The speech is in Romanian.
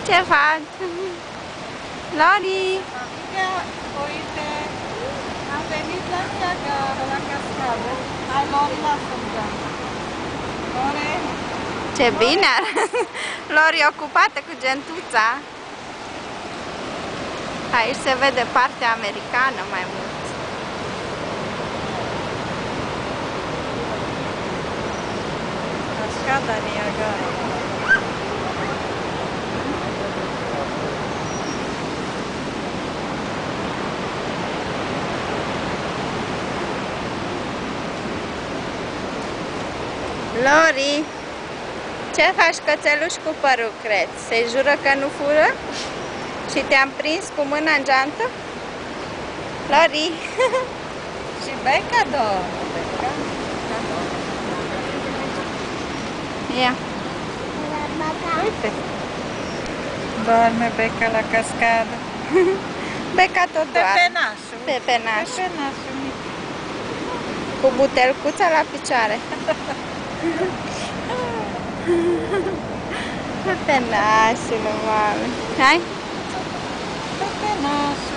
Ce faci? Lori! Uite, am venit la Niagara, la cascadă. Hai, Lori, lasă-mi geanta. Lori? Ce bine! Lori e ocupată cu gentuța. Aici se vede partea americană mai mult. Cascada Niagara. Lori, ce faci cățeluș cu părul, cred? Se jură că nu fură? Și te-am prins cu mâna în geantă? Lori! Și Beca dorme. Ia! Uite. Dorme Beca la cascadă. Beca tot Pe doarme. penașul. Pe penaș. Pe penașul mic. Cu butelcuța la picioare. Pe penașul, mami. Hai? Pe penașul.